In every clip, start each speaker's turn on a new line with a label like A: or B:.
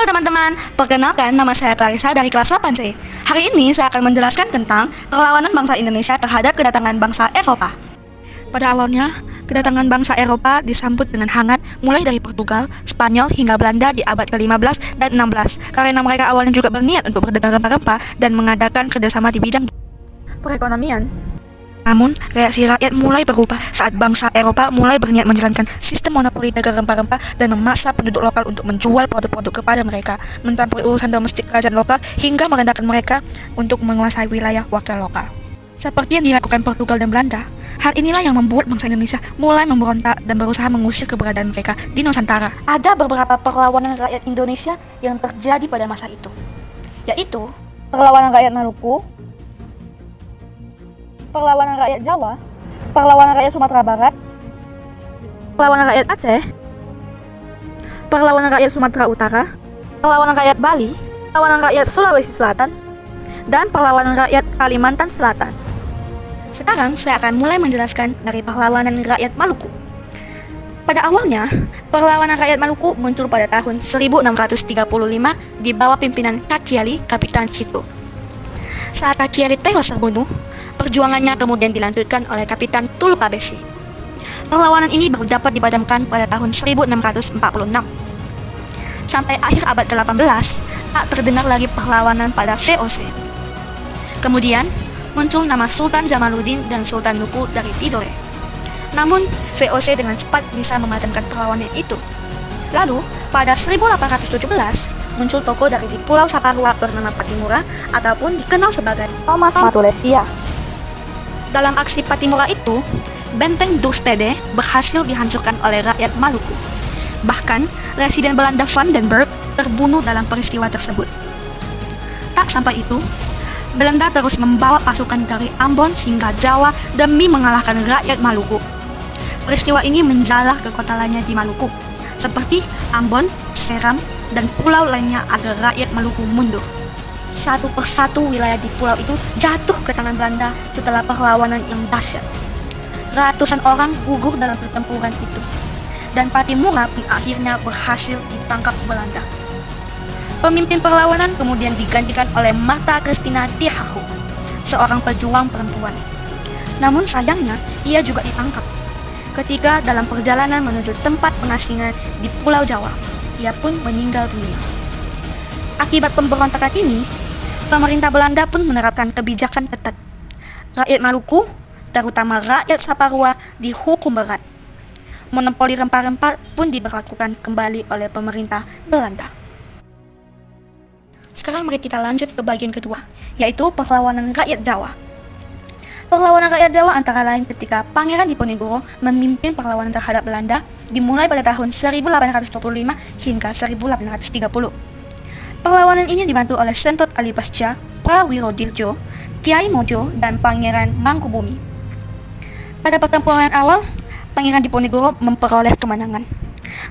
A: Halo teman-teman, perkenalkan nama saya Clarissa dari kelas 8C. Hari ini saya akan menjelaskan tentang perlawanan bangsa Indonesia terhadap kedatangan bangsa Eropa. Pada awalnya, kedatangan bangsa Eropa disambut dengan hangat mulai dari Portugal, Spanyol hingga Belanda di abad ke-15 dan 16 karena mereka awalnya juga berniat untuk berdagang rempah-rempah dan mengadakan kerjasama di bidang perekonomian. Namun, reaksi rakyat mulai berubah saat bangsa Eropa mulai berniat menjalankan sistem monopoli dagang rempah-rempah dan memaksa penduduk lokal untuk menjual produk-produk kepada mereka, mencampuri urusan domestik kerajaan lokal hingga merendahkan mereka untuk menguasai wilayah wakil lokal. Seperti yang dilakukan Portugal dan Belanda, hal inilah yang membuat bangsa Indonesia mulai memberontak dan berusaha mengusir keberadaan mereka di Nusantara. Ada beberapa perlawanan rakyat Indonesia yang terjadi pada masa itu, yaitu perlawanan rakyat Maluku, perlawanan rakyat Jawa, perlawanan rakyat Sumatera Barat, perlawanan rakyat Aceh, perlawanan rakyat Sumatera Utara, perlawanan rakyat Bali, perlawanan rakyat Sulawesi Selatan, dan perlawanan rakyat Kalimantan Selatan. Sekarang saya akan mulai menjelaskan dari perlawanan rakyat Maluku. Pada awalnya, perlawanan rakyat Maluku muncul pada tahun 1635 di bawah pimpinan Kakiali, Kapitan Kito. Saat Kakiali tewas terbunuh, perjuangannya kemudian dilanjutkan oleh Kapitan Tulukabesi. Perlawanan ini baru dapat dipadamkan pada tahun 1646. Sampai akhir abad ke-18, tak terdengar lagi perlawanan pada VOC. Kemudian, muncul nama Sultan Jamaluddin dan Sultan Nuku dari Tidore. Namun, VOC dengan cepat bisa memadamkan perlawanan itu. Lalu, pada 1817, muncul tokoh dari di Pulau Saparua bernama Patimura ataupun dikenal sebagai Thomas Matulesia. Dalam aksi Patimura itu, benteng Dustede berhasil dihancurkan oleh rakyat Maluku. Bahkan, Residen Belanda Van den Berg terbunuh dalam peristiwa tersebut. Tak sampai itu, Belanda terus membawa pasukan dari Ambon hingga Jawa demi mengalahkan rakyat Maluku. Peristiwa ini menjalar ke kota lainnya di Maluku, seperti Ambon, Seram, dan pulau lainnya agar rakyat Maluku mundur. Satu persatu wilayah di pulau itu jatuh ke tangan Belanda setelah perlawanan yang dahsyat. Ratusan orang gugur dalam pertempuran itu, dan Patimura pun akhirnya berhasil ditangkap Belanda. Pemimpin perlawanan kemudian digantikan oleh Martha Christina Tihahu, seorang pejuang perempuan. Namun sayangnya, ia juga ditangkap. Ketika dalam perjalanan menuju tempat pengasingan di Pulau Jawa, ia pun meninggal dunia. Akibat pemberontakan ini, pemerintah Belanda pun menerapkan kebijakan ketat. Rakyat Maluku, terutama rakyat Saparua, dihukum berat. Monopoli rempah-rempah pun diberlakukan kembali oleh pemerintah Belanda. Sekarang mari kita lanjut ke bagian kedua, yaitu perlawanan rakyat Jawa. Perlawanan rakyat Jawa antara lain ketika Pangeran Diponegoro memimpin perlawanan terhadap Belanda dimulai pada tahun 1825 hingga 1830. Perlawanan ini dibantu oleh Sentot Ali Pasca, Prawirodirjo, Kiai Mojo, dan Pangeran Mangkubumi. Pada pertempuran awal, Pangeran Diponegoro memperoleh kemenangan.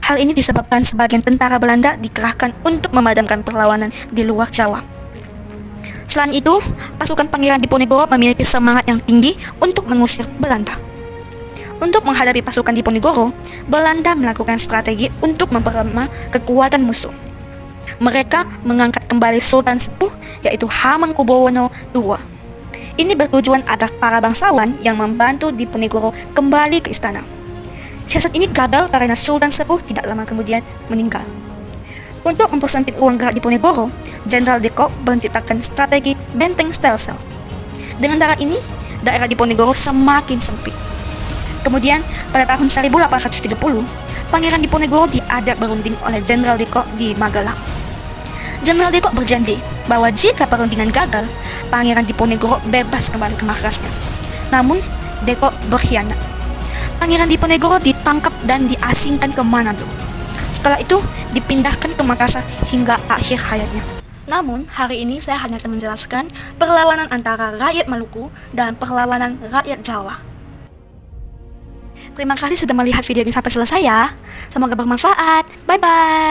A: Hal ini disebabkan sebagian tentara Belanda dikerahkan untuk memadamkan perlawanan di luar Jawa. Selain itu, pasukan Pangeran Diponegoro memiliki semangat yang tinggi untuk mengusir Belanda. Untuk menghadapi pasukan Diponegoro, Belanda melakukan strategi untuk memperlemah kekuatan musuh. Mereka mengangkat kembali Sultan Sepuh, yaitu Hamengkubuwono II. Ini bertujuan agar para bangsawan yang membantu Diponegoro kembali ke istana. Siasat ini gagal karena Sultan Sepuh tidak lama kemudian meninggal. Untuk mempersempit ruang gerak Diponegoro, Jenderal de Kock menciptakan strategi benteng stelsel. Dengan cara ini, daerah Diponegoro semakin sempit. Kemudian, pada tahun 1830, Pangeran Diponegoro diajak berunding oleh Jenderal de Kock di Magelang. Jenderal de Kock berjanji bahwa jika perundingan gagal, Pangeran Diponegoro bebas kembali ke markasnya. Namun, de Kock berkhianat. Pangeran Diponegoro ditangkap dan diasingkan ke Manado. Setelah itu, dipindahkan ke Makassar hingga akhir hayatnya. Namun, hari ini saya hanya akan menjelaskan perlawanan antara rakyat Maluku dan perlawanan rakyat Jawa. Terima kasih sudah melihat video ini sampai selesai ya. Semoga bermanfaat. Bye-bye.